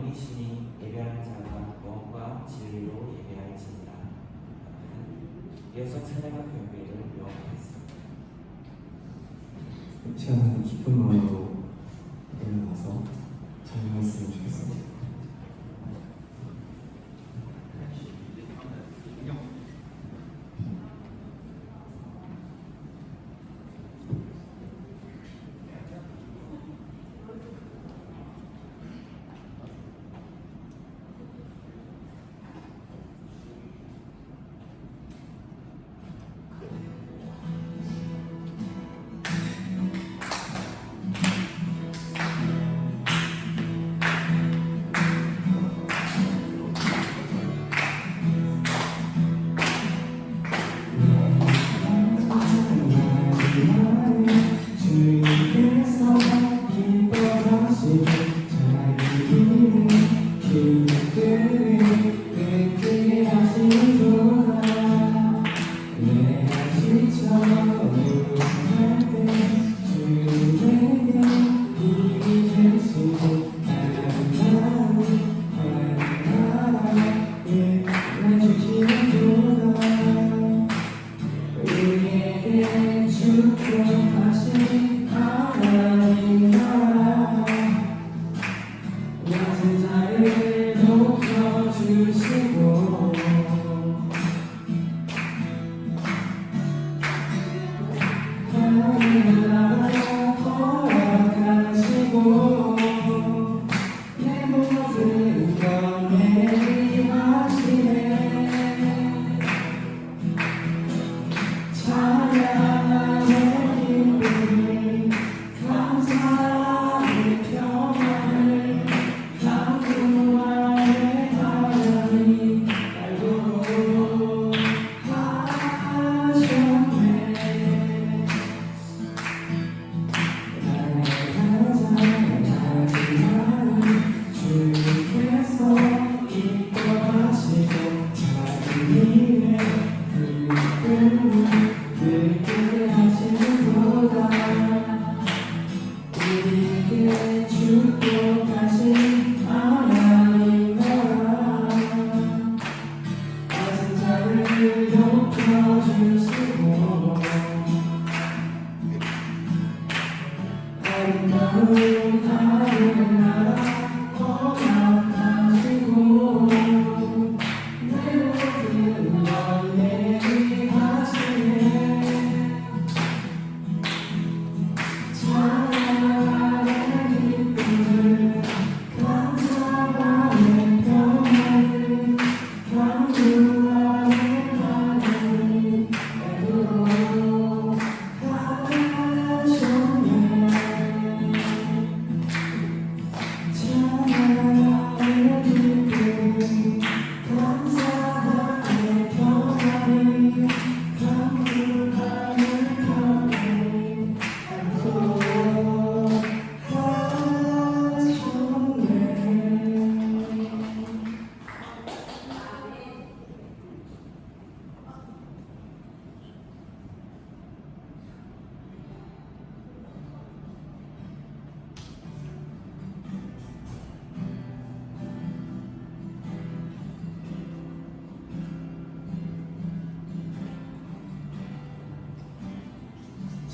왕이시니 예배하는 자가 영과 진리로 예배할지니라. 이어서 찬양과 경배를 요하겠습니다. 시간은 기쁜 마음으로 일어나서 찬양했으면 좋겠습니다.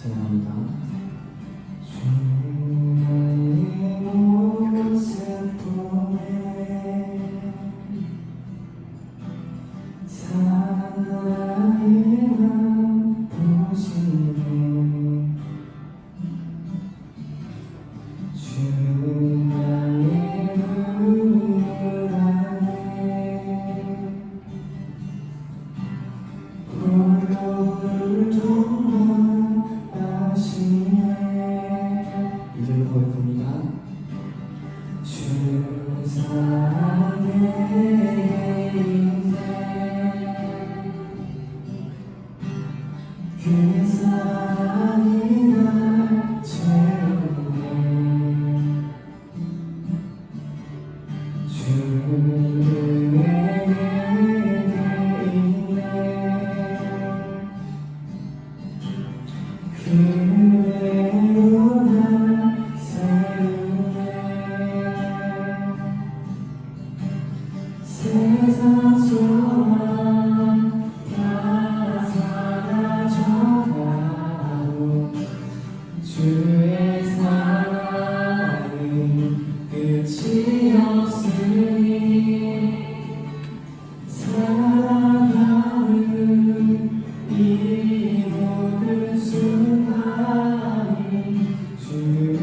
찬양합니다. 세상 소망 다 사라져가고 주의 사랑은 끝이 없으니 살아가는 이 모든 순간이 주의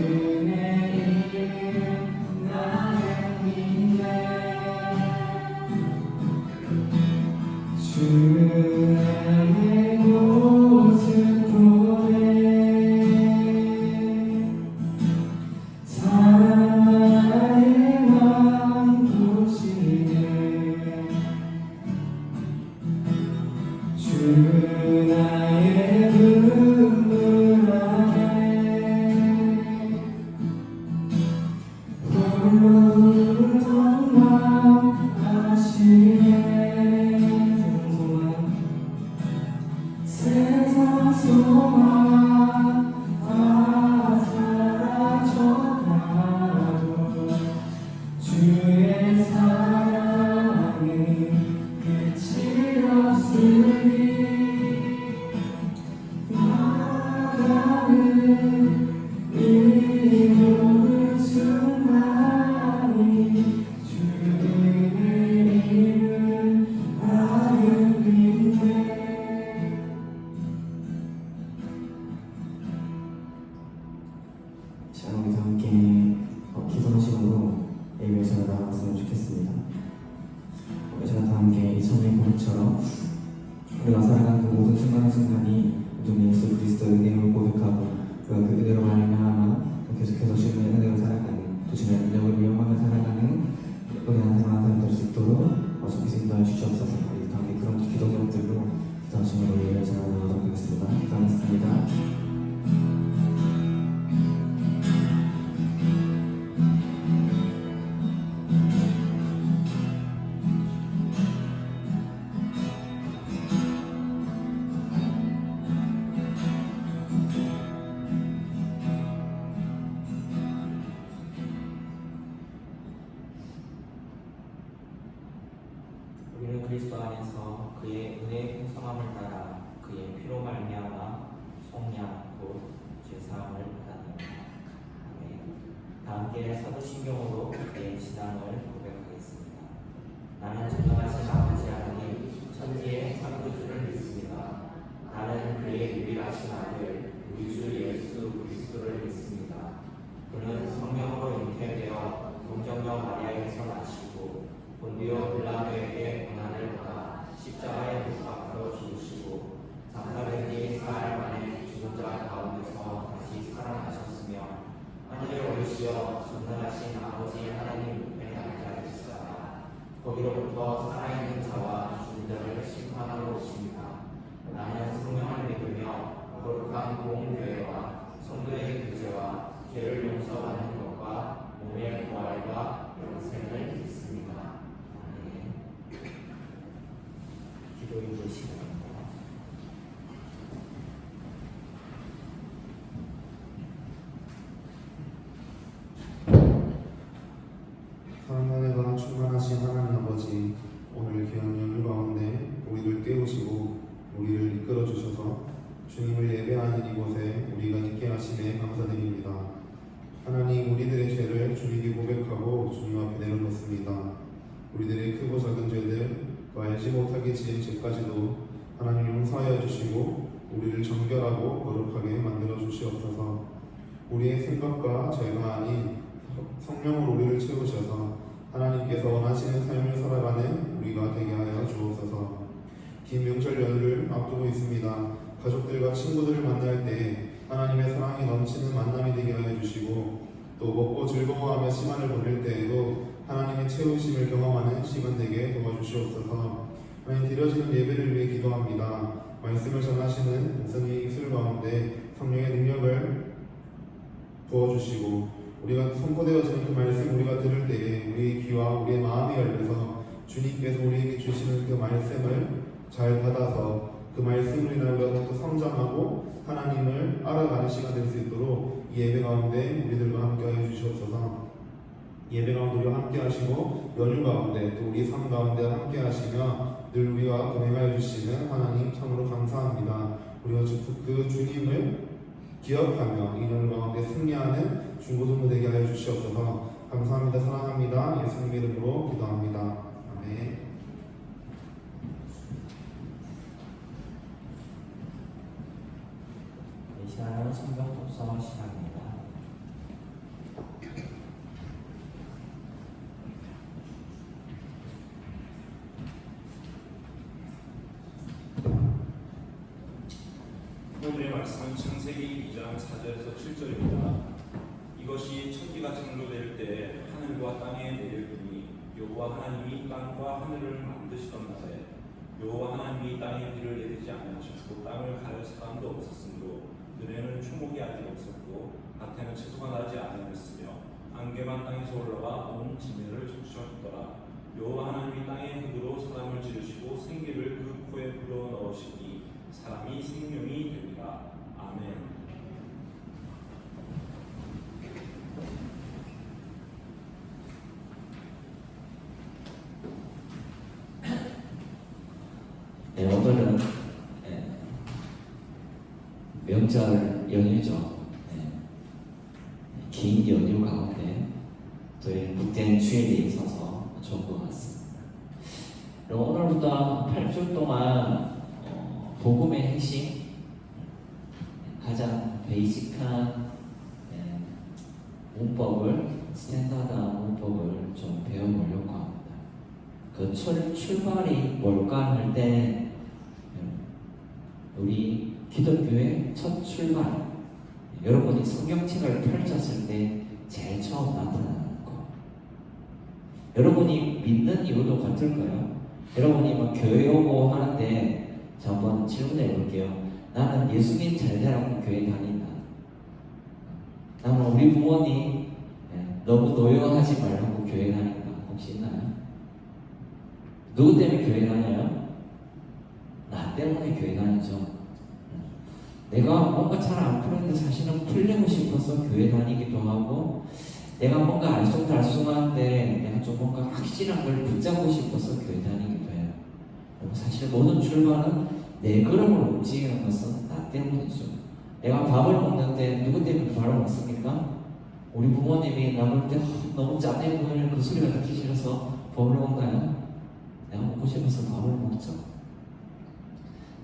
이름 나의 믿네 주의 모습 보내 사랑의 맘 보시네 주 나의 눈물 안에 홀로 울던 맘 아시네 세상 소망 다 사라져가도 주의 사랑은 끝이 없으니 나가는 이 모든 순간이 주의 이름 나는 믿네 자, 우리 다 함께 기도하시고 예배에서 나아갔으면 좋겠습니다. 우리 다 함께 이 천의 고백처럼 우리가 살아가는 그 모든 순간순간이 우리 예수 그리스도의 은혜를 고백하고 그 은혜로 말미암아 계속해서 주님의 은혜로 살아가는 또 주님의 능력을 이용하며 살아가는 은혜한 생활을 될 수 있도록 주께서 인도해 주시옵소서. 우리 다 함께 그런 기도 제목들로 기도하시므로 예배에서 나아가도록 하겠습니다. 기도하겠습니다. 우리는 그리스도 안에서 그의 은혜의 풍성함을 따라 그의 피로 말미암아 속량 곧 죄사함을 받았느니라. 아멘. 다 함께 사도신경으로 그의 신앙을 고백하겠습니다. 나는 전능하신 아버지 하나님 천지의 창조주를 믿습니다. 나는 그의 유일하신 아들 우리 주 예수 그리스도를 믿습니다. 그는 성령으로 잉태되어 동정녀 마리아에서 나시고 본디오 빌라도에게 고난을 받아 십자가에 못 박혀 죽으시고 장사된 지 사흘 만에 죽은 자 가운데서 다시 살아나셨으며 하늘에 오르시어 전능하신 아버지 하나님 우편에 앉아계시다가 거기로부터 살아있는 자와 죽은 자를 심판하러 오십니다. 나는 성령을 믿으며 거룩한 공교회와 성도의 교제와 죄를 용서받는 것과 몸의 부활과 영생을 믿습니다. 아멘. 기도의 시간입니다. 사랑의 은혜가 충만하신 하나님 아버지, 오늘 귀한 연휴 가운데 우리를 깨우시고 우리를 이끌어 주셔서 주님을 예배하는 이곳에 우리가 있게 하심에 감사드립니다. 하나님, 우리들의 죄를 주님께 고백하고 주님 앞에 내려놓습니다. 우리들의 크고 작은 죄들, 그 알지 못하게 지은 죄까지도 하나님 용서하여 주시고 우리를 정결하고 거룩하게 만들어 주시옵소서. 우리의 생각과 죄가 아닌 성령으로 우리를 채우셔서 하나님께서 원하시는 삶을 살아가는 우리가 되게 하여 주옵소서. 긴 명절 연휴를 앞두고 있습니다. 가족들과 친구들을 만날 때 하나님의 사랑이 넘치는 만남이 되게 하여 주시고, 또 먹고 즐거워하며 시간을 보낼 때에도 하나님의 채우심을 경험하는 시간 되게 도와주시옵소서. 하나님, 드려지는 예배를 위해 기도합니다. 말씀을 전하시는 목사님의 입술 가운데 성령의 능력을 부어주시고, 우리가 선포되어지는 그 말씀 우리가 들을 때에 우리의 귀와 우리의 마음이 열려서 주님께서 우리에게 주시는 그 말씀을 잘 받아서 그 말씀으로 인하여 우리가 더욱더 성장하고 하나님을 알아가는 시간 될 수 있도록 이 예배 가운데 우리들과 함께 하여 주시옵소서. 예배 가운데 우리와 함께 하시고 연휴 가운데 또 우리 삶 가운데 함께 하시며 늘 우리와 동행하여 주시는 하나님 참으로 감사합니다. 우리가 그 주님을 기억하며 이 연휴 가운데 승리하는 중고등부 되게 하여 주시옵소서. 감사합니다. 사랑합니다. 예수님 이름으로 기도합니다. 아멘. 이 시간은 성경 독서 시간입니다. 오늘의 말씀은 창세기 2장 4절에서 7절입니다. 이것이 천지가 창조될 때 하늘과 땅에 내려더니 여호와 하나님이 땅과 하늘을 만드시던 날에 여호와 하나님이 땅에 비를 내리지 아니하셨고 땅을 가를 사람도 없었으므로 들에는 추목이 아직 없었고 밭에는 채소가 나지 아니하였으며 안개만 땅에서 올라와 온 지면을 적셨더라. 여호와 하나님이 땅의 흙으로 사람을 지으시고 생기를 그 코에 불어 넣으시니 사람이 생명이 됩니다. 아멘. 네, 오늘은 명절 연휴죠. 긴 연휴 가운데 저희 복된 주일이 있어서 좋은 것 같습니다. 그리고 오늘부터 8주 동안 복음의 핵심, 가장 베이직한 문법을, 스탠다드한 문법을 좀 배워보려고 합니다. 그 출발이 뭘까 할 때 우리 기독교의 첫 출발, 여러분이 성경책을 펼쳤을 때 제일 처음 나타나는 거. 여러분이 믿는 이유도 같을까요? 여러분이 막 교회 오고 하는데 자, 한번 질문해 볼게요. 나는 예수님 잘 되라고 교회 다닌다. 나는 우리 부모님 너무 노여하지 말라고 교회 다닌다. 혹시 있나요? 누구 때문에 교회 다녀요? 나 때문에 교회 다니죠. 내가 뭔가 잘 안 풀었는데 사실은 풀리고 싶어서 교회 다니기도 하고, 내가 뭔가 알쏭달쏭한데 내가 좀 뭔가 확실한 걸 붙잡고 싶어서 교회 다니기도 해요. 사실 모든 출발은 내 걸음을 움직이는 것은 나 때문이죠. 내가 밥을 먹는데 누구 때문에 밥을 먹습니까? 우리 부모님이 나 볼 때 너무 짠해 보이는 그 소리가 듣기 싫어서 밥을 먹나요? 내가 먹고 싶어서 밥을 먹죠.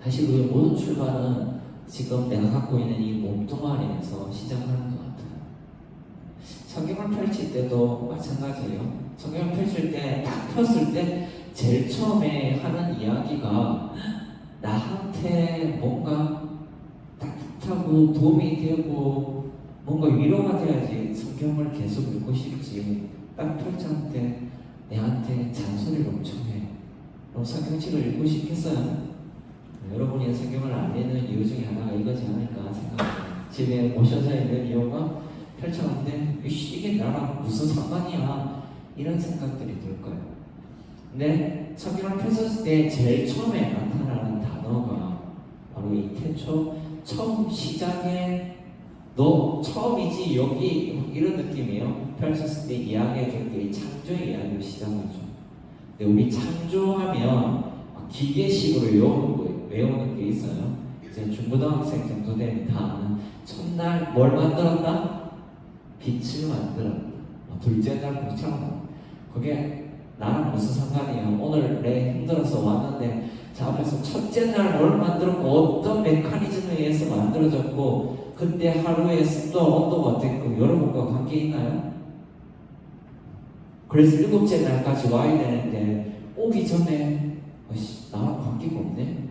사실 우리 모든 출발은 지금 내가 갖고 있는 이 몸뚱아리에서 시작하는 것 같아요. 성경을 펼칠 때도 마찬가지예요. 성경을 펼칠 때 딱 폈을 때 제일 처음에 하는 이야기가 나한테 뭔가 따뜻하고 도움이 되고 뭔가 위로가 돼야지 성경을 계속 읽고 싶지. 딱 펼쳤을 때 내한테 잔소리를 엄청 해요. 그럼 성경책을 읽고 싶겠어요? 여러분이 성경을 안 읽는 이유 중에 하나가 이거지 않을까 생각합니다. 집에 모셔져 있는 이유가 펼쳤는데 이게 나랑 무슨 상관이야, 이런 생각들이 들 거예요. 근데 성경을 펼쳤을 때 제일 처음에 나타나는 단어가 바로 이 태초, 처음 시작에 너 처음이지 여기, 이런 느낌이에요. 펼쳤을 때 이야기해 줄 때 창조의 이야기로 시작하죠. 근데 우리 창조하면 기계식으로 외우는 게 있어요. 이제 중고등학생 정도 되면 다 아는, 첫날 뭘 만들었다? 빛을 만들었다. 둘째 날 불창. 그게 나랑 무슨 상관이에요? 오늘 내 힘들어서 왔는데 자 앞에서 첫째 날 뭘 만들었고 어떤 메커니즘에 의해서 만들어졌고 그때 하루의 습도 온도가 어땠고 여러분과 관계 있나요? 그래서 일곱째 날까지 와야 되는데 오기 전에 나랑 관계가 없네.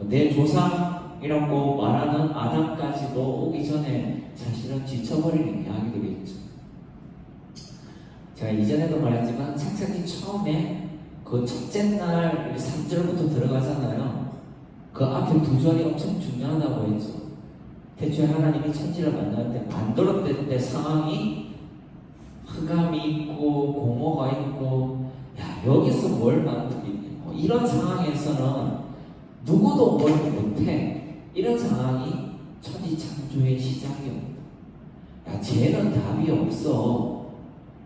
내 조상이라고 말하는 아담까지도 오기 전에 사실은 지쳐버리는 이야기들이 있죠. 제가 이전에도 말했지만 창세기 처음에 그 첫째 날 3절부터 들어가잖아요. 그 앞에 두 절이 엄청 중요하다고 했죠. 대초에 하나님이 천지를 만날 때 만들었을 때 상황이 흑암이 있고 공허가 있고, 야 여기서 뭘 만들겠냐, 이런 상황에서는 누구도 뭘 못해. 이런 상황이 천지 창조의 시작이었다. 야 쟤는 답이 없어.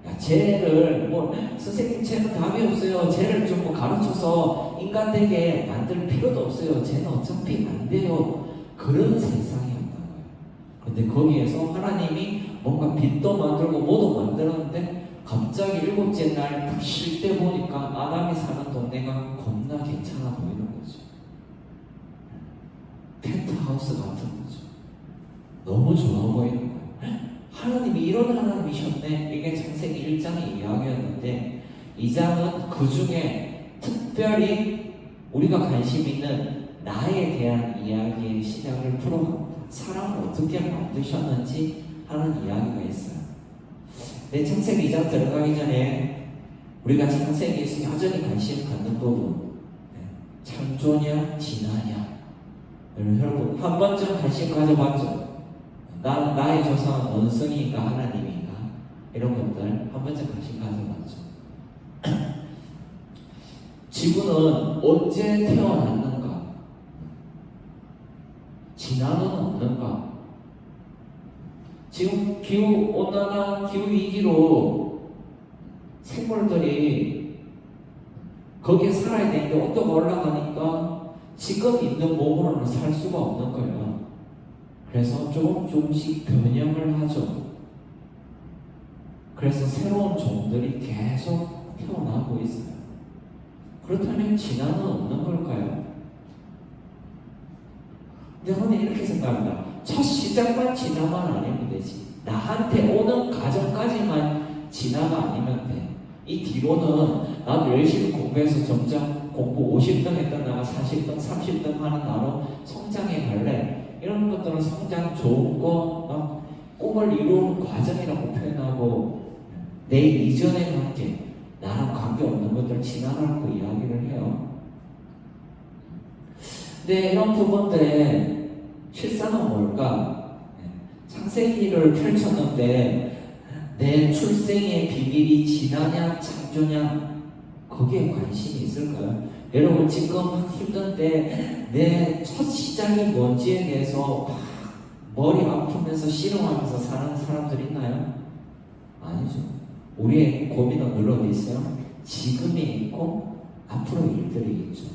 야, 쟤를 선생님 쟤는 답이 없어요. 쟤를 좀 가르쳐서 인간되게 만들 필요도 없어요. 쟤는 어차피 안 돼요. 그런 세상이었던 거예요. 근데 거기에서 하나님이 뭔가 빛도 만들고 뭐도 만들었는데 갑자기 일곱째 날 딱 쉴 때 보니까 아담이 사는 동네가 겁나 괜찮아 보이는 거죠. 펜트하우스 같은 거죠. 너무 좋아 보이는 거예요. 하나님이 이런 하나님이셨네. 이게 창세기 1장의 이야기였는데 2장은 그 중에 특별히 우리가 관심 있는 나에 대한 이야기의 시작을 풀어갑니다. 사람을 어떻게 만드셨는지 하는 이야기가 있어요. 내 창세기 2장 들어가기 전에 우리가 창세기에서 여전히 관심 갖는 부분, 창조냐 진화냐. 여러분 한 번쯤 관심 가져봤죠? 나의 조상은 원숭이인가 하나님인가 이런 것들 한 번쯤 관심 가져봤죠. 지구는 언제 태어났는가? 진화는 없는가? 지금 기후온난화, 기후위기로 생물들이 거기에 살아야 되는데 온도가 올라가니까 지금 있는 몸으로는 살 수가 없는 거예요. 그래서 조금씩 변형을 하죠. 그래서 새로운 종들이 계속 태어나고 있어요. 그렇다면 진화는 없는 걸까요? 근데 저는 이렇게 생각합니다. 첫 시작만 진화만 아니면 되지. 나한테 오는 과정까지만 진화가 아니면 돼. 이 뒤로는 나도 열심히 공부해서 점점 공부 50등 했던 나가 40등, 30등 하는 나로 성장해 갈래. 이런 것들은 성장 좋은 거, 꿈을 이루는 과정이라고 표현하고 내 이전의 관계, 나랑 관계없는 것들 진화라고 이야기를 해요. 근데 이런 부분들의 실상은 뭘까? 창세기를 펼쳤는데 내 출생의 비밀이 진화냐 창조냐 거기에 관심이 있을까요? 여러분 지금 힘든데 내 첫 시작이 뭔지에 대해서 막 머리 아프면서 씨름하면서 사는 사람들 있나요? 아니죠. 우리의 고민은 늘 어디 있어요? 지금이 있고 앞으로 일들이 있죠.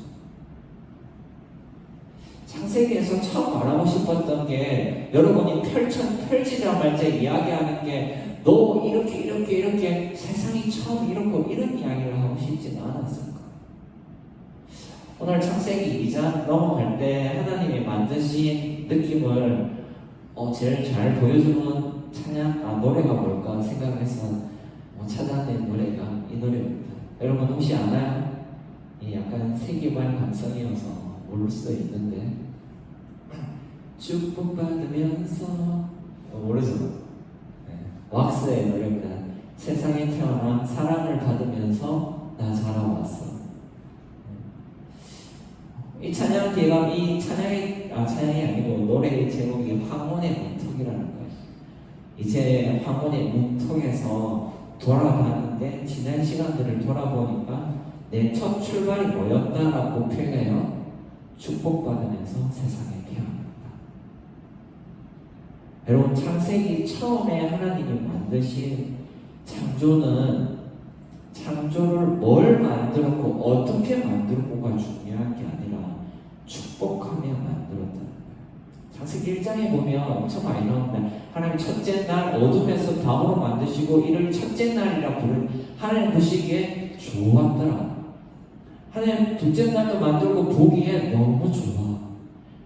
창세기에서 처음 말하고 싶었던 게 여러분이 펼치자마자 이야기하는 게 너 이렇게 세상이 처음 이렇고 이런 이야기를 하고 싶지는 않았을까? 오늘 창세기 2장 넘어갈 때 하나님이 만드신 느낌을 제일 잘 보여주는 찬양, 노래가 뭘까 생각해서 찾아낸 노래가 이 노래입니다. 여러분 혹시 아나요? 약간 세기말 감성이어서 모를 수도 있는데 축복받으면서 모르죠? 왁스의 노래입니다. 세상에 태어나 사랑을 받으면서 나 자라왔어. 이 찬양 뒤가 이 찬양이 아니고 노래의 제목이 황혼의 문턱이라는 거예요. 이제 황혼의 문턱에서 돌아봤는데 지난 시간들을 돌아보니까 내 첫 출발이 뭐였다라고 표현해요. 축복받으면서 세상에 태어났다. 여러분 창세기 처음에 하나님이 만드신 창조를 뭘 만들었고 어떻게 만들고가 중요한 게 아니라 축복하며 만들었다는 거예요. 창세기 1장에 보면 엄청 많이 나옵니다. 하나님 첫째 날 어둠에서 밤으로 만드시고 이를 첫째 날이라 부르는 하나님 보시기에 좋았더라. 하나님 둘째 날도 만들고 보기에 너무 좋아.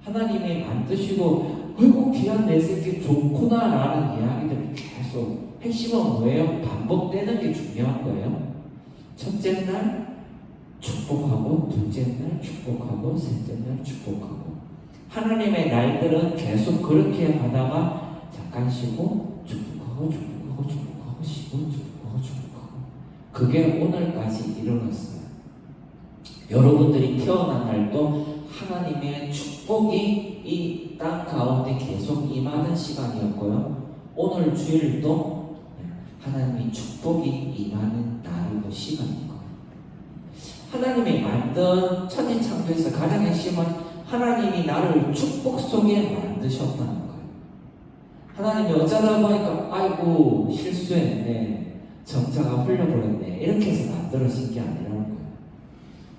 하나님이 만드시고 아이고 귀한 내 새끼 좋구나 라는 이야기들이 계속 핵심은 뭐예요? 반복되는 게 중요한 거예요. 첫째 날 축복하고 둘째 날 축복하고 셋째 날 축복하고 하나님의 날들은 계속 그렇게 하다가 잠깐 쉬고 축복하고 쉬고 축복하고 그게 오늘까지 이루어졌어요. 여러분들이 태어난 날도 하나님의 축복이 이 땅 가운데 계속 임하는 시간이었고요. 오늘 주일도 하나님의 축복이 임하는 날이고 시간인 거예요. 하나님이 만든 천지창조에서 가장 핵심은 하나님이 나를 축복 속에 만드셨다는 거예요. 하나님이 어쩌다 보니까 아이고 실수했네. 정자가 흘려버렸네. 이렇게 해서 만들어진 게 아니라는 거예요.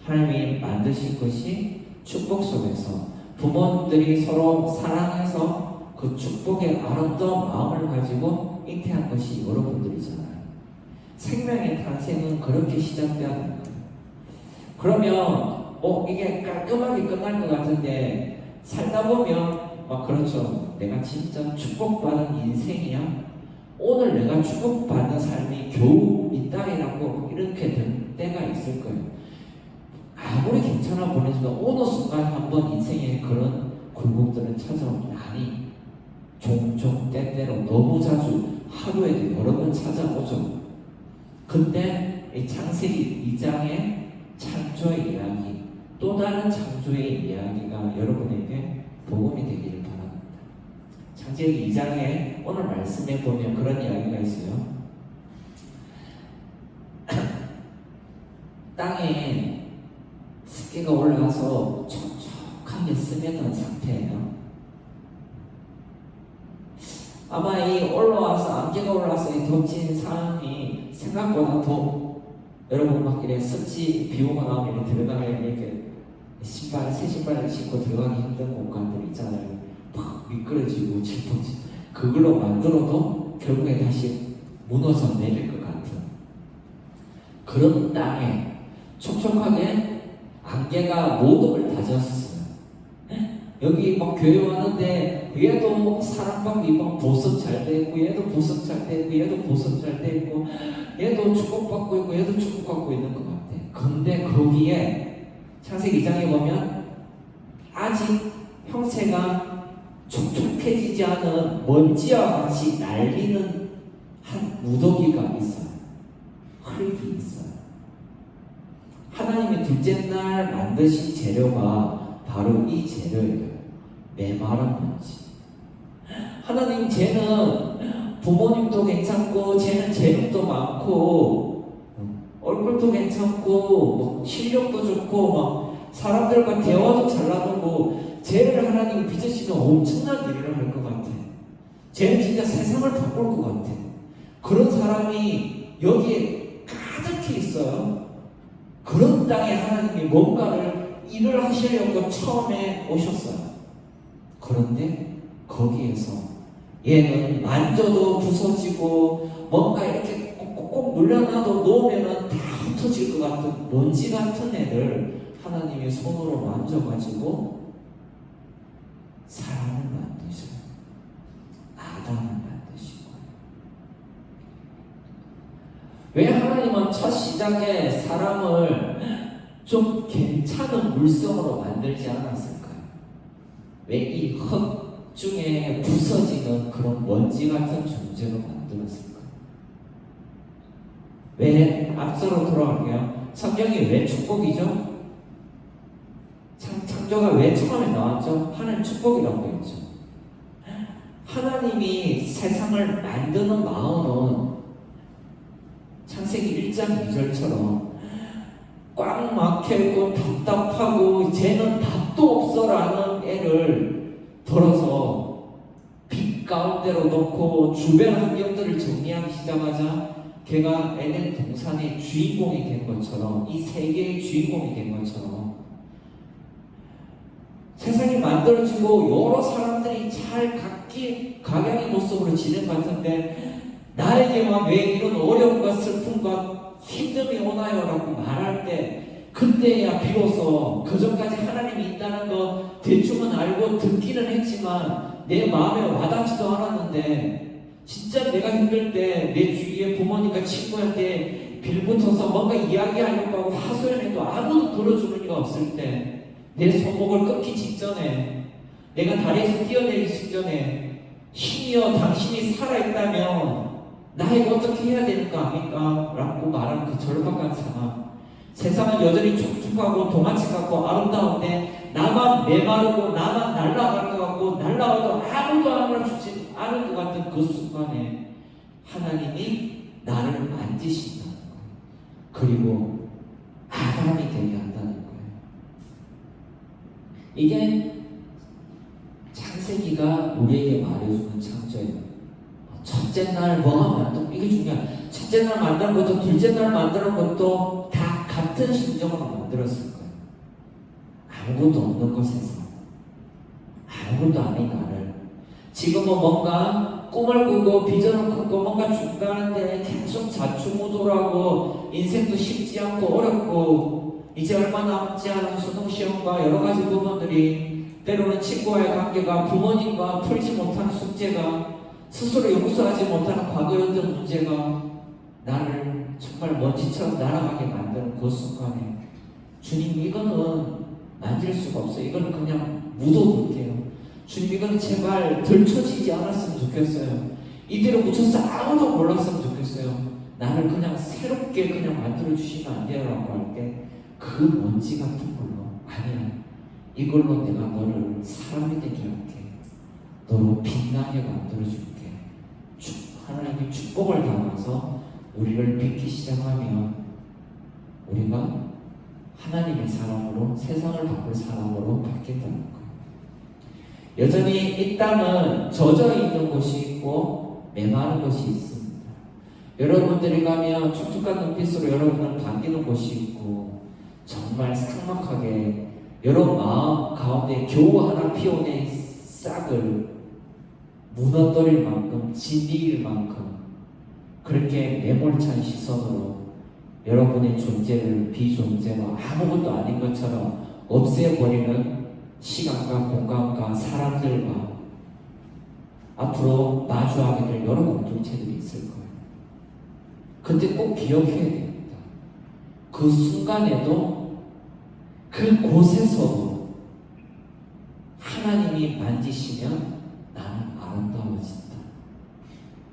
하나님이 만드신 것이 축복 속에서 부모들이 서로 사랑해서 그 축복의 아름다운 마음을 가지고 잉태한 것이 여러분들이잖아요. 생명의 탄생은 그렇게 시작돼야 하는 거예요. 그러면 이게 깔끔하게 끝날 것 같은데 살다 보면 그렇죠. 내가 진짜 축복받은 인생이야? 오늘 내가 축복받는 삶이 겨우 이 땅이라고 이렇게 될 때가 있을 거예요. 아무리 괜찮아 보내지만 어느 순간 한번 인생에 그런 굴곡들은 찾아옵니다. 아니, 종종 때때로 너무 자주 하루에도 여러 번 찾아오죠. 근데 이 창세기 2장의 창조의 이야기, 또 다른 창조의 이야기가 여러분에게 복음이 되기를 바랍니다. 창세기 2장에 오늘 말씀에 보면 그런 이야기가 있어요. 땅에 습기가 올라가서 촉촉하게 스며든 상태예요. 아마 이 안개가 올라와서 이 덮친 상황이 생각보다 더 여러분 막 이래 습지 비 오고 나오면 이렇게 들어가면 이렇게 새 신발을 신고 들어가기 힘든 공간들 있잖아요. 막 미끄러지고 짚어지 그걸로 만들어도 결국에 다시 무너져 내릴 것 같은 그런 땅에 촉촉하게 안개가 모든 걸 다졌어요. 여기 막 교회 왔는데 얘도 사랑받고 막 보석 잘 되고 얘도 보석 잘 되고 얘도 보석 잘 되고 얘도 축복받고 있고 얘도 축복받고 있는 것 같아. 근데 거기에 창세기 2장에 보면 아직 형체가 촉촉해지지 않은 먼지와 같이 날리는 한 무더기가 있어요. 흙이 있어요. 하나님이 둘째 날 만드신 재료가 바로 이 재료예요. 메마른 먼지. 하나님 쟤는 부모님도 괜찮고 쟤는 재능도 많고 얼굴도 괜찮고 실력도 좋고 사람들과 대화도 잘 나누고 쟤를 하나님이 빚으시면 엄청난 일을 할 것 같아. 쟤는 진짜 세상을 바꿀 것 같아. 그런 사람이 여기에 가득히 있어요. 그런 땅에 하나님이 뭔가를 일을 하시려고 처음에 오셨어요. 그런데 거기에서 얘는 만져도 부서지고 뭔가 이렇게 꼭꼭 눌려놔도 놓으면 다 흩어질 것 같은 먼지 같은 애를 하나님이 손으로 만져가지고 사람을 만드셔요. 아담을 만드시고. 왜 하나님은 첫 시작에 사람을 좀 괜찮은 물성으로 만들지 않았을까요? 왜 이 흙 중에 부서지는 그런 먼지 같은 존재로 만들었을까요? 왜 앞서로 돌아갈게요. 성경이 왜 축복이죠? 창조가 왜 처음에 나왔죠? 하나님 축복이라고 했죠. 하나님이 세상을 만드는 마음은 창세기 1장 2절처럼 꽉 막혀있고 답답하고 쟤는 답도 없어라는 애를 들어서 빛 가운데로 놓고 주변 환경들을 정리하기 시작하자 걔가 에덴 동산의 주인공이 된 것처럼 이 세계의 주인공이 된 것처럼 세상이 만들어지고 여러 사람들이 잘 각양의 모습으로 지낸 것 같은데 나에게만 왜 이런 어려움과 슬픔과 힘듦이 오나요? 라고 말할 때 그때야 비로소 그전까지 하나님이 있다는 거 대충은 알고 듣기는 했지만 내 마음에 와닿지도 않았는데 진짜 내가 힘들 때 내 주위에 부모님과 친구한테 빌붙어서 뭔가 이야기하려고 하고 하소연해도 아무도 들어주는 이가 없을 때 내 손목을 끊기 직전에 내가 다리에서 뛰어내리기 직전에 신이여 당신이 살아있다면 나에게 어떻게 해야 되는 거 아닙니까? 라고 말하는 그 절박한 상황. 세상은 여전히 촉촉하고 동아치 같고 아름다운데 나만 메마르고 나만 날아갈 것 같고 날아가도 아무도 알아주지 않을 것 같은 그 순간에 하나님이 나를 만지신다는 거예요. 그리고 아담이 되게 한다는 거예요. 이게 창세기가 우리에게 말해주는 창조예요. 첫째 날 뭐가 만든 이게 중요해. 첫째 날 만드는 것도 둘째 날 만드는 것도 다 같은 심정으로 만들었을 거예요. 아무것도 없는 곳에서 아무것도 아닌 나를 지금은 뭔가 꿈을 꾸고 비전을 꾸고 뭔가 중간에 계속 자충우돌하고 인생도 쉽지 않고 어렵고 이제 얼마 남지 않은 수능시험과 여러 가지 부분들이 때로는 친구와의 관계가 부모님과 풀지 못한 숙제가 스스로 용서하지 못하는 과거였던 문제가 나를 정말 먼지처럼 날아가게 만드는 그 순간에 주님 이거는 만질 수가 없어요. 이거는 그냥 묻어둘게요. 주님 이거는 제발 들춰지지 않았으면 좋겠어요. 이대로 묻혀서 아무도 몰랐으면 좋겠어요. 나를 그냥 새롭게 그냥 만들어주시면 안 돼요 라고 할 때 그 먼지 같은 걸로 아니야 이걸로 내가 너를 사람이 되게 할게. 너로 빛나게 만들어줄게. 하나님의 축복을 담아서 우리를 믿기 시작하면 우리가 하나님의 사람으로 세상을 바꿀 사람으로 바뀐다는 거예요. 여전히 이 땅은 젖어 있는 곳이 있고 메마른 곳이 있습니다. 여러분들이 가면 축축한 눈빛으로 여러분을 반기는 곳이 있고 정말 삭막하게 여러분 마음 가운데 겨우 하나 피어낸 싹을 무너뜨릴 만큼 진리일 만큼 그렇게 매몰찬 시선으로 여러분의 존재를 비존재로 아무것도 아닌 것처럼 없애버리는 시간과 공간과 사람들과 앞으로 마주하게 될 여러 공동체들이 있을 거예요. 근데 꼭 기억해야 됩니다. 그 순간에도 그곳에서도 하나님이 만지시면 나는 아름다워진다.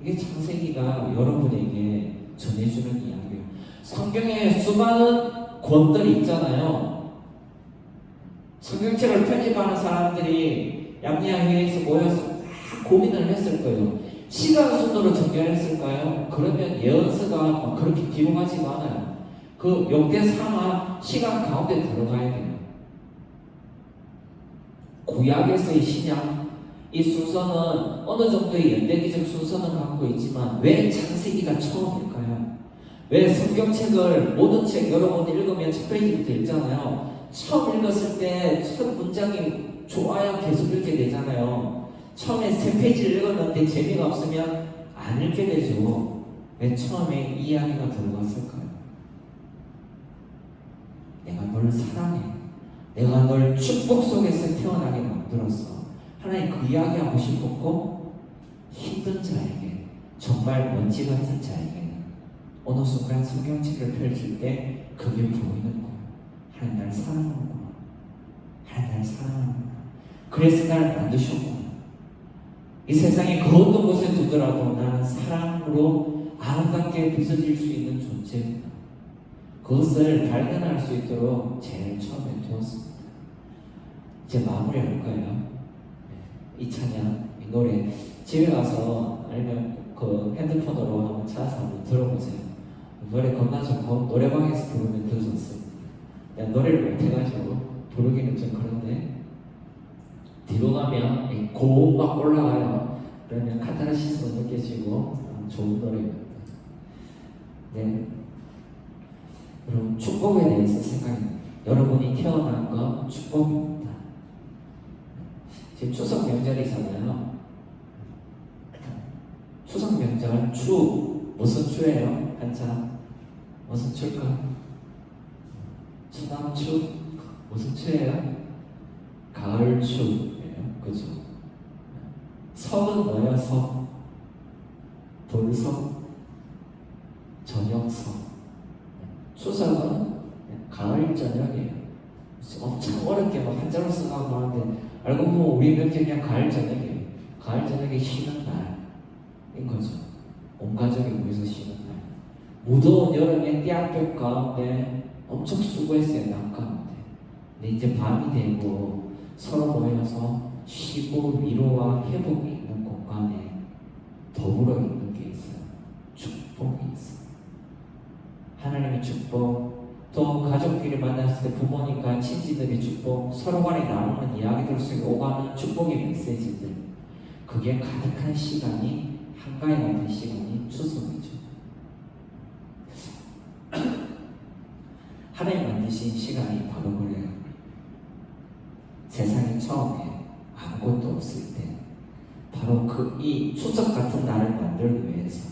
이게 창세기가 여러분에게 전해주는 이야기예요. 성경에 수많은 권들이 있잖아요. 성경책을 편집하는 사람들이 양리학회에서 모여서 다 고민을 했을 거예요. 시간 순으로 정렬했을까요? 그러면 예언서가 그렇게 기록하지가 않아요. 그 역대상하 시간 가운데 들어가야 돼요. 구약에서의 신약 이 순서는 어느 정도의 연대기적 순서는 갖고 있지만 왜 창세기가 처음일까요? 왜 성경책을 모든 책 여러분 읽으면 첫 페이지부터 읽잖아요. 처음 읽었을 때 첫 문장이 좋아야 계속 읽게 되잖아요. 처음에 세 페이지를 읽었는데 재미가 없으면 안 읽게 되죠. 왜 처음에 이 이야기가 들어갔을까요? 내가 널 사랑해. 내가 널 축복 속에서 태어나게 만들었어. 하나님 그 이야기 하고 싶었고 힘든 자에게 정말 먼지 같은 자에게는 어느 순간 성경책을 펼칠 때 그게 보이는 거야. 하나님 날 사랑하는구나. 하나님 날 사랑하는구나. 그래서 날 만드셨구나. 이 세상에 그 어떤 곳에 두더라도 나는 사랑으로 아름답게 빚어질 수 있는 존재구나. 그것을 발견할 수 있도록 제일 처음에 두었습니다. 이제 마무리할 거예요. 이 찬양, 이 노래 집에 가서 아니면 그 핸드폰으로 한번 찾아서 한번 들어보세요. 노래 겁나 좋고 노래방에서 부르면 더 좋습니다. 내가 노래를 못해가지고 부르기는 좀 그런데 뒤로 가면 이 고음 막 올라가요. 그러면 카타르시스도 느껴지고 좋은 노래입니다. 네. 여러분 축복에 대해서 생각해요. 여러분이 태어난 건 축복입니다. 지금 추석 명절이잖아요. 추석 명절 추 무슨 추예요? 한자 무슨 추일까? 추남추 무슨 추예요? 가을추예요. 그죠? 석은 뭐야? 석 돌석 저녁석. 추석은 가을 저녁이에요. 엄청 어렵게 막 한자로 쓰고 하는데 알고 보면 우리 명절 그냥 가을 저녁이에요. 가을 저녁에 쉬는 날인 거죠. 온 가족이 모여서 쉬는 날. 무더운 여름에 떼약볕 가운데 엄청 수고했어요. 낮 가운데. 근데 이제 밤이 되고 서로 모여서 쉬고 위로와 회복이 있는 공간에 더불어 있는 게 있어요. 축복이 있어요. 하나님의 축복, 또 가족끼리 만났을 때 부모님과 친지들의 축복, 서로 간에 나누는 이야기들 속에 오가는 축복의 메시지들, 그게 가득한 시간이 한가위 같은 시간이 추석이죠. 하나님 만드신 시간이 바로 그래요. 세상에 처음에 아무것도 없을 때 바로 이 추석 같은 날을 만들기 위해서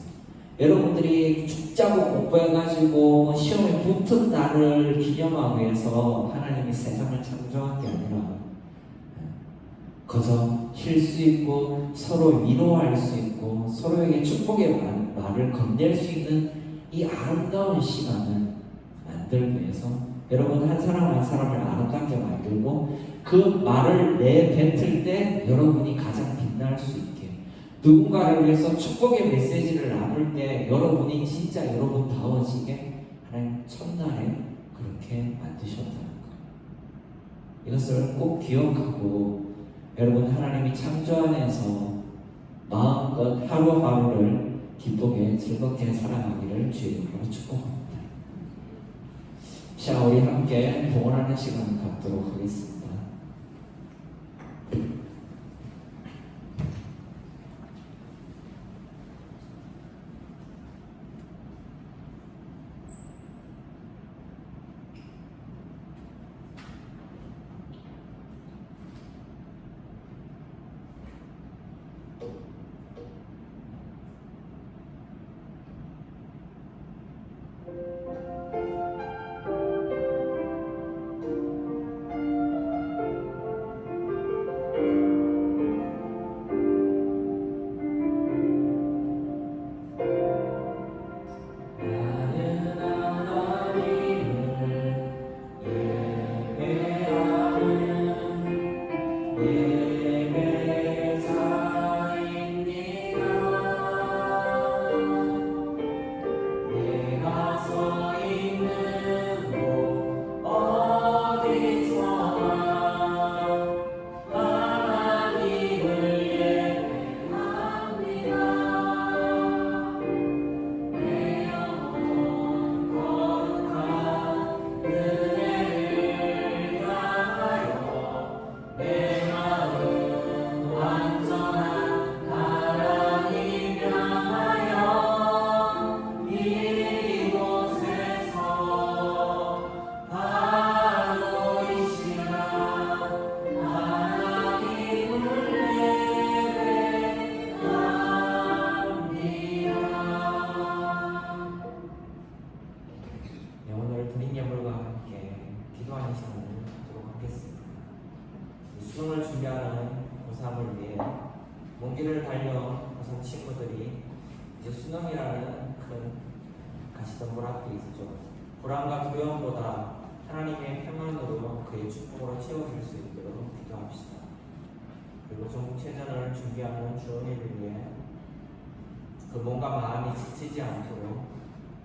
여러분들이 죽자고 공부해가지고 시험에 붙은 날을 기념하기 위해서 하나님이 세상을 창조한 게 아니라 그저 쉴 수 있고 서로 위로할 수 있고 서로에게 축복의 말을 건넬 수 있는 이 아름다운 시간을 만들기 위해서 여러분 한 사람 한 사람을 아름답게 만들고 그 말을 내뱉을 때 여러분이 가장 빛날 수 있게 누군가를 위해서 축복의 메시지를 나눌 때 여러분이 진짜 여러분다워지게 하나님 첫날에 그렇게 만드셨다는 것. 이것을 꼭 기억하고 여러분 하나님이 창조 안에서 마음껏 하루하루를 기쁘게 즐겁게 살아가기를 주의 이름으로 축복합니다. 자, 우리 함께 동원하는 시간을 갖도록 하겠습니다. 수능을 준비하는 고3을 위해 먼 길을 달려온 고3 친구들이 이제 수능이라는 큰 가시덤불 앞에 있죠. 불안과 두려움보다 하나님의 평안으로 그의 축복으로 채워질 수 있도록 기도합시다. 그리고 전국체전을 준비하는 주원이를 위해 그 몸과 마음이 지치지 않도록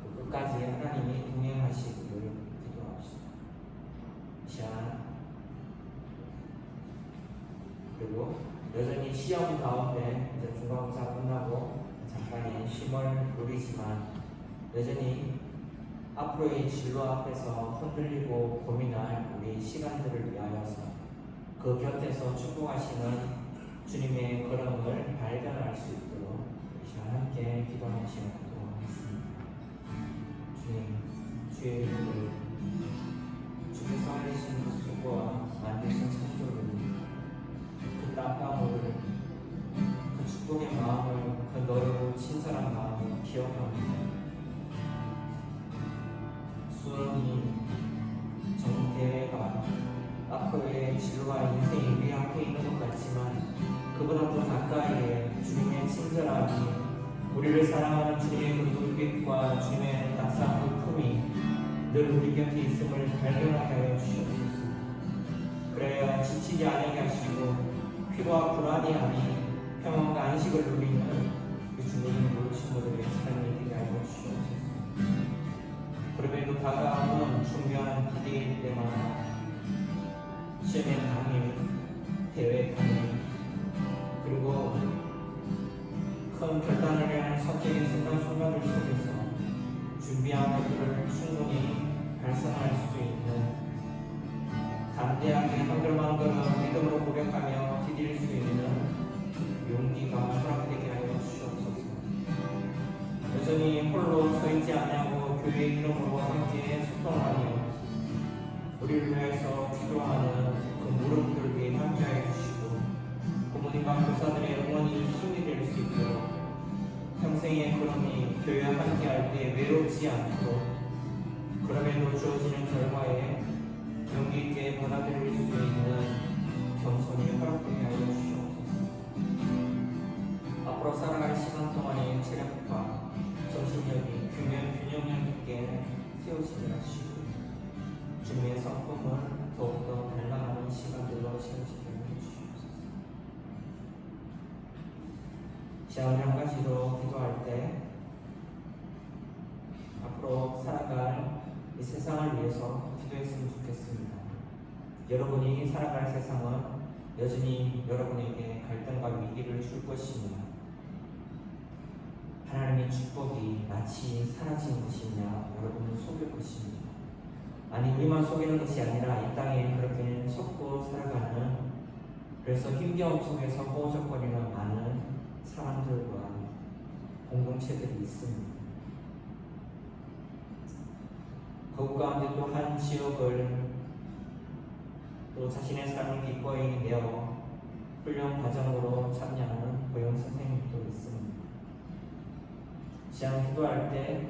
그 끝까지 하나님이 동행하시기를 기도합시다. 자, 그리고 여전히 시험 가운데 이제 중간고사 끝나고 잠깐의 쉼을 누리지만 여전히 앞으로의 진로 앞에서 흔들리고 고민할 우리 시간들을 위하여서 그 곁에서 축복하시는 주님의 걸음을 발견할 수 있도록 이 시간 함께 기도하는 시간 갖도록 하겠습니다. 주님, 주의 이름으로 주께서 알리신 그 수고와 만드신 창조를 그 땀방울을 그 축복의 마음을 그 너로 친절한 마음을 기억합니다. 수능이 전국대회가 앞으로의 진로와 인생이 우리 앞에 있는 것 같지만 그보다 더 가까이에 주님의 친절함이 우리를 사랑하는 주님의 그 눈빛과 주님의 따스한 그 품이 늘 우리 곁에 있음을 발견하게 하여 주시옵소서. 그래야 지치지 않게 하시고 피로와 불안이 아닌 평안과 안식을 누리는 그 주님의 모든 친구들의 삶이 되게 하여 주시옵소서. 그럼에도 다가오는 중요한 기대일 때마다 시험의 당일, 대회 당일, 그리고 큰 결단을 해야 할 선택의 순간순간들 속에서 준비한 것들을 충분히 발산할 수 있는 담대하게 한 걸음 한 걸음 믿음으로 고백하며 디딜 수 있는 용기가 허락되게 하여 주시옵소서. 여전히 홀로 서 있지 아니하고 교회의 이름으로 함께 소통하며 우리를 위해서 기도하는 그 무릎들 위에 함께해 주시고 부모님과 교사들의 응원이 힘이 될 수 있도록 평생의 걸음이 교회와 함께할 때 외롭지 않도록 그럼에도 주어지는 결과에 용기 있게 받아들일 수 있는 겸손이 허락되게 하여 주시옵소서. 앞으로 살아갈 시간 동안의 체력과 정신력이 균형력 있게 세워지게 하시고 주님의 성품을 더욱더 닮아가는 시간들로 채워지게 하여 주시옵소서. 시간 한 가지로 기도할 때 앞으로 살아갈 이 세상을 위해서 기도했으면 좋겠습니다. 여러분이 살아갈 세상은 여전히 여러분에게 갈등과 위기를 줄 것이며 하나님의 축복이 마치 사라진 것이냐 여러분을 속일 것입니다. 아니 우리만 속이는 것이 아니라 이 땅에 그렇게 속고 살아가는 그래서 힘겨움 속에서 허우적거리는 많은 사람들과 공동체들이 있습니다. 그 가운데 또 한 지역을 또 자신의 삶을 기꺼이 내어 훈련 과정으로 참여하는 고용 선생님도 있습니다. 시간 기도할 때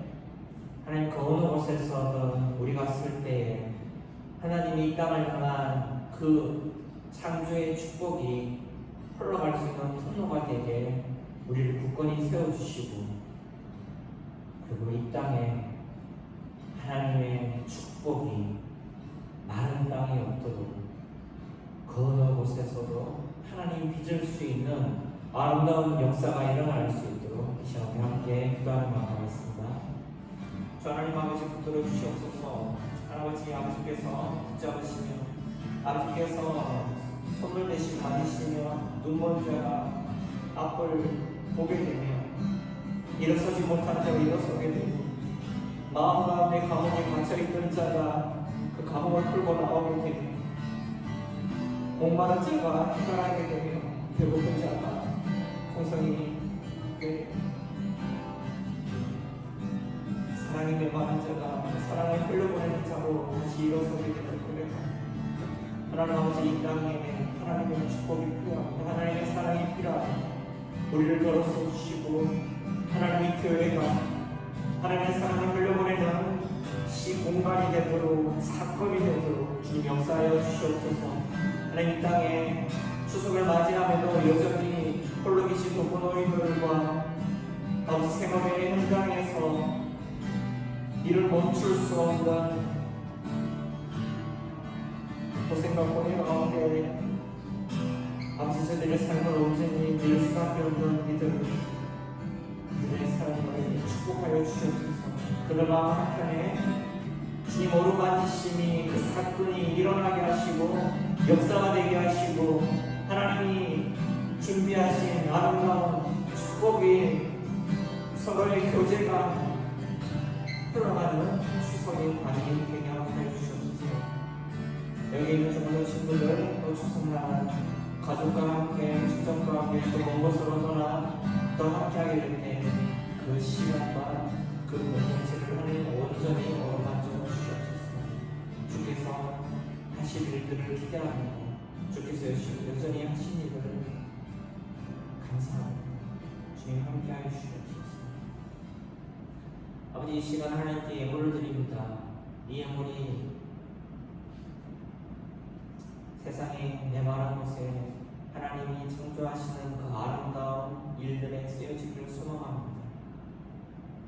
하나님 그 어느 곳에서든 우리가 쓸 때에 하나님이 이 땅을 향한 그 창조의 축복이 흘러갈 수 있는 통로가 되게 우리를 굳건히 세워주시고 그리고 이 땅에 하나님의 축복이 마른 땅이 없도록 그 어느 곳에서도 하나님 빚을 수 있는 아름다운 역사가 일어날 수 있도록 이 시간에 함께 기도하는 마음을 하겠습니다. 주 하나님 아버지 붙들어 주시옵소서. 할아버지 아버지께서 붙잡으시며 아버지께서 손을 대신 받으시며 눈먼 자가 앞을 보게 되며 일어서지 못한 자가 일어서게 되고 마음 가운데 감옥에 갇혀있던 자가 그 감옥을 풀고 나오게 되며 목마른 자가 해결하게 되며 배고픈 자가 풍성히 있게 사랑이 메마른 자가 사랑을 흘려보내는 자로 다시 일어서게 되는 거예요. 하나님 아버지 이 땅에 하나님의 축복이 필요합니다. 하나님의 사랑이 필요합니다. 우리를 걸어서 주시고 하나님의 교회가 하나님의 사랑을 흘려보내는 시 공간이 되도록 사건이 되도록 주님 역사하여 주시옵소서. 하나님 이 땅에 추석을 맞이하면서 여전히 홀로 계신 독거노인들과 아버지 생업의 현장에서 이를 멈출 수 없는 고생과 고뇌 가운데 아버지 저들의 삶을 온전히 늘 수밖에 없는 이들의 삶을 축복하여 주시옵소서. 그러나 한편에 주님 어루만지심이 그 사건이 일어나게 하시고 역사가 되게 하시고 하나님이 준비하신 아름다운 축복이 서로의 교제가 흘러가는 추석의 관이 되게 하여 주시옵소서. 여기 있는 종로 친구들 또 추석날 가족과 함께 친정과 함께 또 먼 곳으로 떠나 또 함께하게 될 때 그 시간과 그 공동체를 하나님 온전히 어루만져 주시옵소서. 주께서 하실 일들을 기대합니다. 주께서 여전히 하신 일을 감사합니다. 주님 함께하여 주시옵소서. 아버지 이 시간 하나님께 예물을 드립니다. 이 예물이 세상의 메마른 곳에 하나님이 창조하시는 그 아름다운 일들에 쓰여지기를 소망합니다.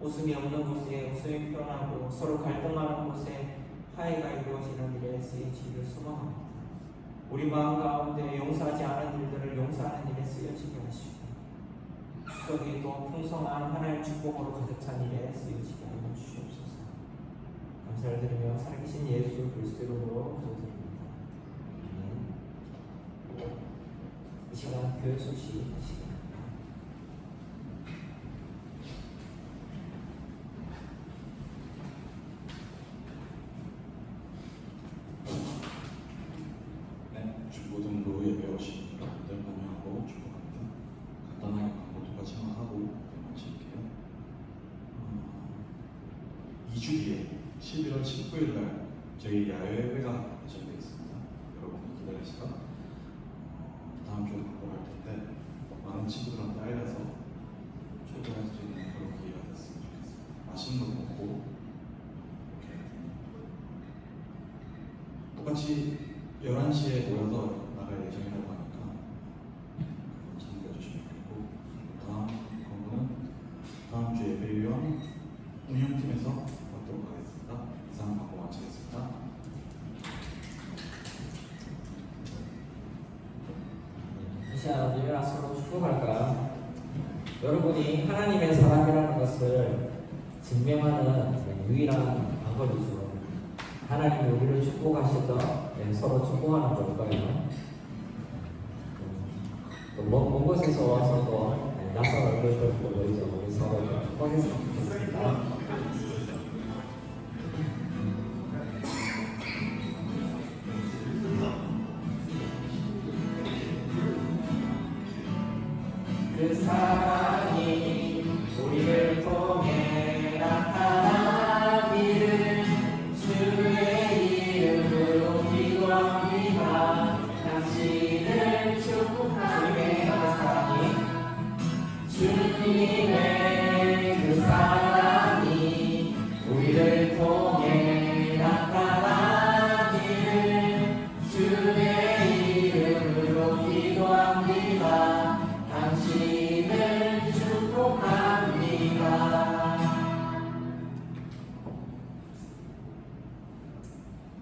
웃음이 없는 곳에 웃음이 표현하고 서로 갈등하는 곳에 화해가 이루어지는 일에 쓰여지기를 소망합니다. 우리 마음 가운데 용서하지 않은 일들을 용서하는 일에 쓰여지게 하시고 추석이 또 풍성한 하나님의 축복으로 가득 찬 일에 쓰여지게 하여 주시옵소서. 감사를 드리며 살아계신 예수 그리스도 이름으로 기도드립니다. 이 시간 교회 소식 시간. 중고등부 예배 오신 여러분들 환영하고 축복합니다. 간단하게 광고도 마지막하고 마칠게요. 2주 뒤에 11월 19일 날 저희 야외회가 예정되어 있습니다. 여러분이 기다리시다 다음 주에 방문할 텐데 많은 친구들한테 알려서 초대할 수 있는 그런 기회가 됐으면 좋겠습니다. 맛있는 거 먹고 이렇게 똑같이 11시에 모여서 나갈 예정이라고 하니까 그건 참고해주시면 좋겠고, 다음 광고는 다음 주 예배위원 운영팀에서 받도록 하겠습니다. 이상 광고 마치겠습니다. 이 시간 우리가 서로 축복할까요? 여러분이 하나님의 사람이라는 것을 증명하는 유일한 방법이죠. 하나님이 우리를 축복하셔서 서로 축복하는 걸까요? 먼 곳에서 와서도 낯선 얼굴을 보고 이제 우리 서로 축복했으면 좋겠습니다. 그 사랑이 우리를 통해 나타나기를 주의 이름으로 기도합니다. 당신을 축복하는 사랑이 주님의 그 사랑이 우리를 통해 나타나기를 주의 이름으로 기도합니다. 당신을 축복합니다.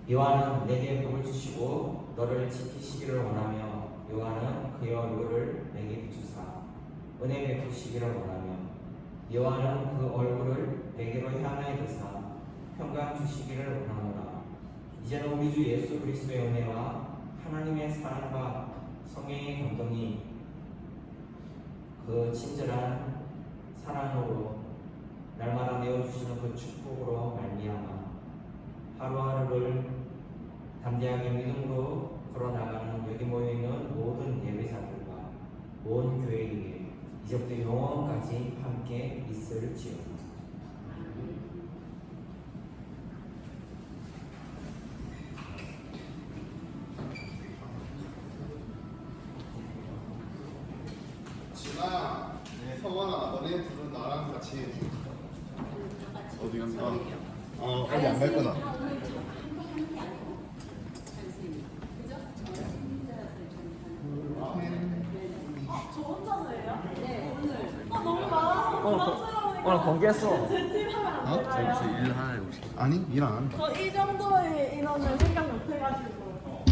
여호와는 내게 복을 주시고 너를 지키시기를 원하며 여호와는 그의 얼굴을 내게 비추사 은혜 베푸시기를 원하며 여호와는 그 얼굴을 내게로 향하여 드사 평강 주시기를 원하노라. 이제는 우리 주 예수 그리스도의 은혜와 하나님의 사랑과 성령의 감동이 그 친절한 사랑으로 날마다 내어주시는 그 축복으로 말미암아 하루하루를 담대하게 믿음으로 걸어나가는 여기 모여있는 모든 예배자들과 온 교회에게 이제부터 영원까지 함께 있을지어다. 진아, 성원아, 너네 둘은 나랑 같이 어디 갔어? 어디 안 갈 거다. 저 혼자서 해요? 네, 오늘. 너무 많아서 부담스러우니까. 오늘 공개했어. 제팀 하면 안 되나요? 아니, 일 안 한다. 저 이 정도의 인원을 생각 못 해가지고.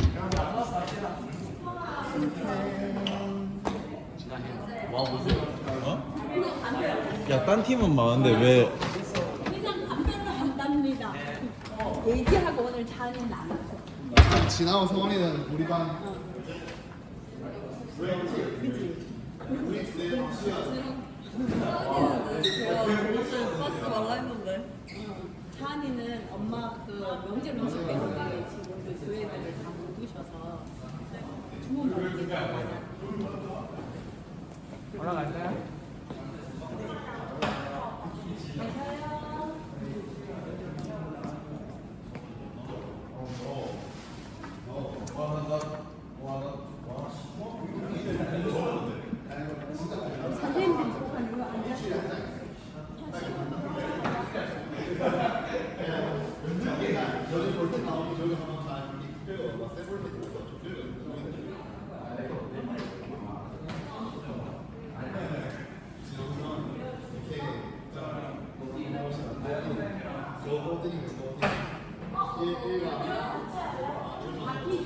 야, 딴 팀은 많은데 왜? 그냥 담배로 한답니다. 얘기하고 오늘 자는 나눴어. 진아와 성원이는 우리 반. 버스 말라 했는데. 자니는 엄마 그 명절 음식 때문에 지금 그 교회들을 다 못 두셔서 주문 먹는 게 많아. 올라갈까요? 선생님들이 조금 이거 앉아서 저희 볼때 나오고 저기 한번 다 이렇게 막 세볼 때 있어.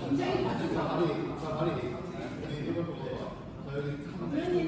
굉장히 자, 다리. 이걸 보고. 자, 여기